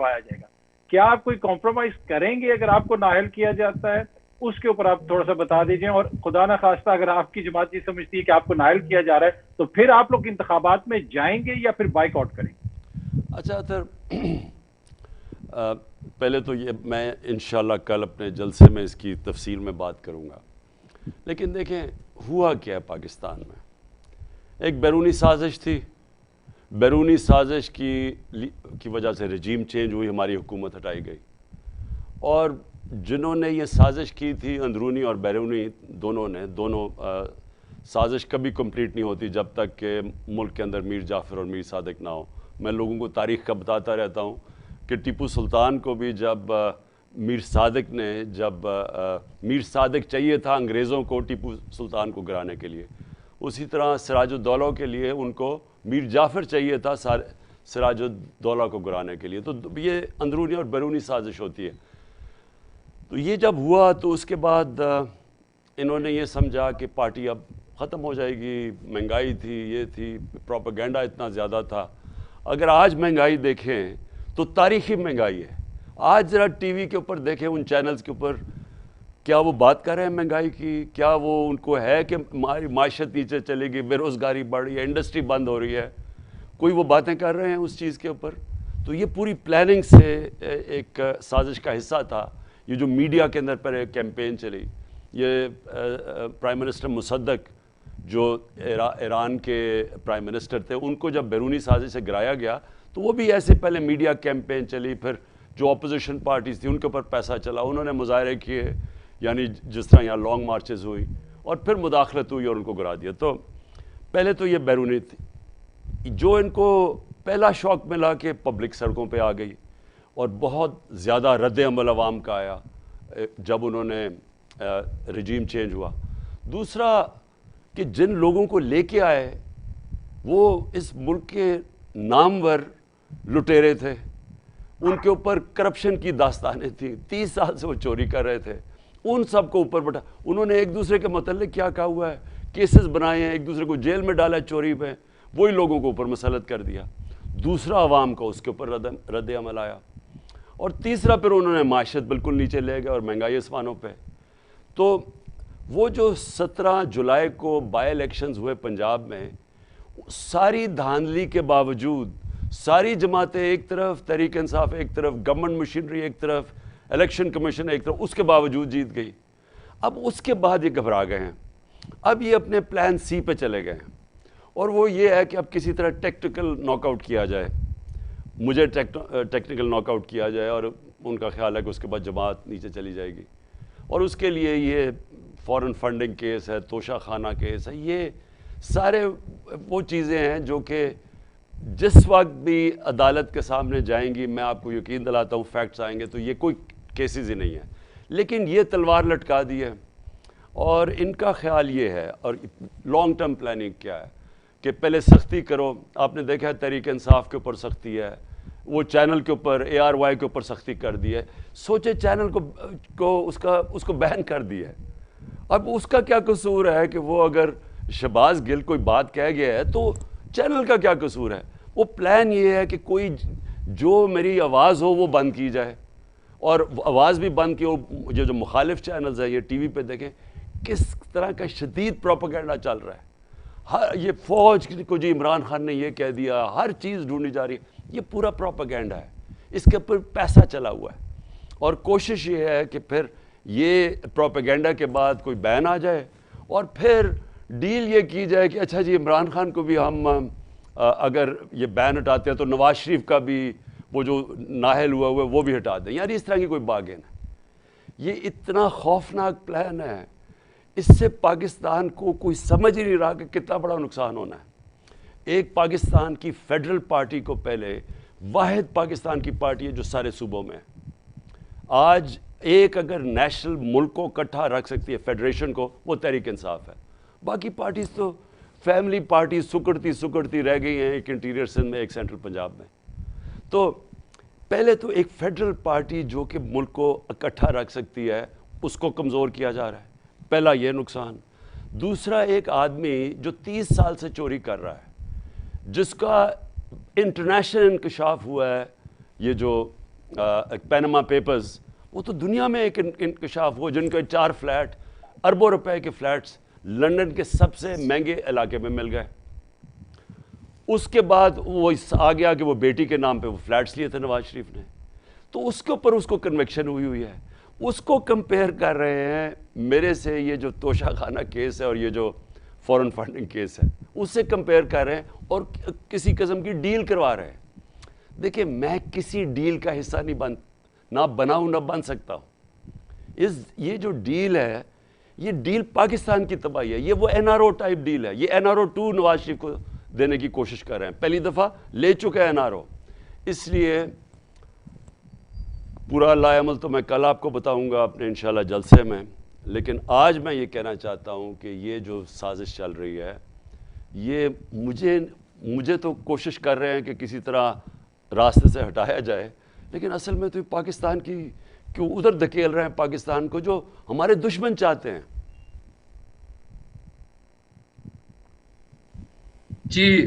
پایا جائے گا. کیا آپ کوئی کمپرومائز کریں گے اگر آپ کو نااہل کیا جاتا ہے؟ اس کے اوپر آپ تھوڑا سا بتا دیجئے. اور خدا نہ خواستہ اگر آپ کی جماعت یہ سمجھتی ہے کہ آپ کو نااہل کیا جا رہا ہے تو پھر آپ لوگ انتخابات میں جائیں گے یا پھر بائیک آؤٹ کریں گے؟ اچھا سر، پہلے تو یہ میں انشاءاللہ کل اپنے جلسے میں اس کی تفصیل میں بات کروں گا. لیکن دیکھیں ہوا کیا ہے پاکستان میں. ایک بیرونی سازش تھی، بیرونی سازش کی وجہ سے رجیم چینج ہوئی، ہماری حکومت ہٹائی گئی. اور جنہوں نے یہ سازش کی تھی اندرونی اور بیرونی دونوں سازش کبھی کمپلیٹ نہیں ہوتی جب تک کہ ملک کے اندر میر جعفر اور میر صادق نہ ہو. میں لوگوں کو تاریخ کا بتاتا رہتا ہوں کہ ٹیپو سلطان کو بھی جب میر صادق چاہیے تھا انگریزوں کو ٹیپو سلطان کو گرانے کے لیے، اسی طرح سراج الدولہ کے لیے ان کو میر جعفر چاہیے تھا سراج الدولہ کو گرانے کے لیے. تو یہ اندرونی اور بیرونی سازش ہوتی ہے. تو یہ جب ہوا تو اس کے بعد انہوں نے یہ سمجھا کہ پارٹی اب ختم ہو جائے گی. مہنگائی تھی، یہ تھی، پروپیگنڈا اتنا زیادہ تھا. اگر آج مہنگائی دیکھیں تو تاریخی مہنگائی ہے. آج ذرا ٹی وی کے اوپر دیکھیں، ان چینلز کے اوپر، کیا وہ بات کر رہے ہیں مہنگائی کی؟ کیا وہ ان کو ہے کہ ہماری معیشت نیچے چلے گی، بے روزگاری بڑھ رہی ہے، انڈسٹری بند ہو رہی ہے؟ کوئی وہ باتیں کر رہے ہیں اس چیز کے اوپر؟ تو یہ پوری پلاننگ سے ایک سازش کا حصہ تھا. یہ جو میڈیا کے اندر پر ایک کیمپین چلی، یہ پرائم منسٹر مصدق جو ایران کے پرائم منسٹر تھے، ان کو جب بیرونی سازش سے گرایا گیا تو وہ بھی ایسے پہلے میڈیا کیمپین چلی، پھر جو اپوزیشن پارٹیز تھیں ان کے اوپر پیسہ چلا، انہوں نے مظاہرے کیے، یعنی جس طرح یہاں لانگ مارچز ہوئی، اور پھر مداخلت ہوئی اور ان کو گرا دیا. تو پہلے تو یہ بیرونی تھی. جو ان کو پہلا شوق ملا کہ پبلک سڑکوں پہ آ گئی اور بہت زیادہ رد عمل عوام کا آیا جب انہوں نے رجیم چینج ہوا. دوسرا کہ جن لوگوں کو لے کے آئے وہ اس ملک کے نامور لٹیرے تھے، ان کے اوپر کرپشن کی داستانیں تھیں، 30 سال سے وہ چوری کر رہے تھے، ان سب کو اوپر بٹھا. انہوں نے ایک دوسرے کے متعلق کیا کہا ہوا ہے، کیسز بنائے ہیں، ایک دوسرے کو جیل میں ڈالا ہے چوری پہ، وہی لوگوں کو اوپر مسلط کر دیا. دوسرا عوام کا اس کے اوپر رد عمل آیا. اور تیسرا پھر انہوں نے معیشت بالکل نیچے لے گئے اور مہنگائی آسمانوں پہ. تو وہ جو 17 جولائی کو بائی الیکشنز ہوئے پنجاب میں، ساری دھاندلی کے باوجود ساری جماعتیں ایک طرف، تحریک انصاف ایک طرف، گورنمنٹ مشینری ایک طرف، الیکشن کمیشن ایک طرف، اس کے باوجود جیت گئی. اب اس کے بعد یہ گھبرا گئے ہیں. اب یہ اپنے پلان سی پہ چلے گئے ہیں، اور وہ یہ ہے کہ اب کسی طرح ٹیکٹیکل ناک آؤٹ کیا جائے، مجھے ٹیکنیکل ناک آؤٹ کیا جائے، اور ان کا خیال ہے کہ اس کے بعد جماعت نیچے چلی جائے گی. اور اس کے لیے یہ فورن فنڈنگ کیس ہے، توشہ خانہ کیس ہے، یہ سارے وہ چیزیں ہیں جو کہ جس وقت بھی عدالت کے سامنے جائیں گی، میں آپ کو یقین دلاتا ہوں فیکٹس آئیں گے تو یہ کوئی کیسز ہی نہیں ہے. لیکن یہ تلوار لٹکا دی ہے، اور ان کا خیال یہ ہے، اور لانگ ٹرم پلاننگ کیا ہے کہ پہلے سختی کرو. آپ نے دیکھا ہے تحریک انصاف کے اوپر سختی ہے، وہ چینل کے اوپر ARY کے اوپر سختی کر دی ہے. سوچے چینل کو اس کو بین کر دی ہے. اب اس کا کیا قصور ہے کہ وہ اگر شہباز گل کوئی بات کہہ گیا ہے تو چینل کا کیا قصور ہے؟ وہ پلان یہ ہے کہ کوئی جو میری آواز ہو وہ بند کی جائے، اور آواز بھی بند کی. اور جو مخالف چینلز ہیں، یہ ٹی وی پہ دیکھیں کس طرح کا شدید پروپیگنڈا چل رہا ہے. یہ فوج کو جی عمران خان نے یہ کہہ دیا، ہر چیز ڈھونڈی جا رہی ہے. یہ پورا پروپیگنڈا ہے، اس کے اوپر پیسہ چلا ہوا ہے. اور کوشش یہ ہے کہ پھر یہ پروپیگنڈا کے بعد کوئی بین آ جائے، اور پھر ڈیل یہ کی جائے کہ اچھا جی عمران خان کو بھی ہم اگر یہ بین ہٹاتے ہیں تو نواز شریف کا بھی وہ جو نااہل ہوا ہے وہ بھی ہٹا دیں. یار اس طرح کی کوئی باغین ہے. یہ اتنا خوفناک پلان ہے، اس سے پاکستان کو کوئی سمجھ ہی نہیں رہا کہ کتنا بڑا نقصان ہونا ہے. ایک پاکستان کی فیڈرل پارٹی کو، پہلے واحد پاکستان کی پارٹی ہے جو سارے صوبوں میں ہے. آج ایک اگر نیشنل ملک کو اکٹھا رکھ سکتی ہے، فیڈریشن کو، وہ تحریک انصاف ہے. باقی پارٹیز تو فیملی پارٹیز سکڑتی رہ گئی ہیں، ایک انٹیریئر سندھ میں، ایک سینٹرل پنجاب میں. تو پہلے تو ایک فیڈرل پارٹی جو کہ ملک کو اکٹھا رکھ سکتی ہے، اس کو کمزور کیا جا رہا ہے. پہلا یہ نقصان. دوسرا ایک آدمی جو 30 سال سے چوری کر رہا ہے، جس کا انٹرنیشنل انکشاف ہوا ہے، یہ جو پینما پیپرز، وہ تو دنیا میں ایک انکشاف ہو، جن کے 4 فلیٹ اربوں روپے کے فلیٹس لندن کے سب سے مہنگے علاقے میں مل گئے۔ اس کے بعد وہ آ گیا کہ وہ بیٹی کے نام پہ وہ فلیٹس لیے تھے نواز شریف نے، تو اس کے اوپر اس کو کنوکشن ہوئی ہے۔ اس کو کمپیئر کر رہے ہیں میرے سے، یہ جو توشہ خانہ کیس ہے اور یہ جو فورن فنڈنگ کیس ہے، اس سے کمپیئر کر رہے ہیں اور کسی قسم کی ڈیل کروا رہے ہیں۔ دیکھیں، میں کسی ڈیل کا حصہ نہیں نہ بناؤں نہ بن سکتا ہوں۔ یہ جو ڈیل ہے، یہ ڈیل پاکستان کی تباہی ہے۔ یہ وہ N R O type deal ہے، یہ این آر او 2 نواز شریف کو دینے کی کوشش کر رہے ہیں، پہلی دفعہ لے چکے این آر او۔ اس لیے پورا لا عمل تو میں کل آپ کو بتاؤں گا اپنے انشاءاللہ جلسے میں، لیکن آج میں یہ کہنا چاہتا ہوں کہ یہ جو سازش چل رہی ہے، یہ مجھے تو کوشش کر رہے ہیں کہ کسی طرح راستے سے ہٹایا جائے، لیکن اصل میں تو پاکستان کی کیوں ادھر دھکیل رہے ہیں، پاکستان کو جو ہمارے دشمن چاہتے ہیں۔ جی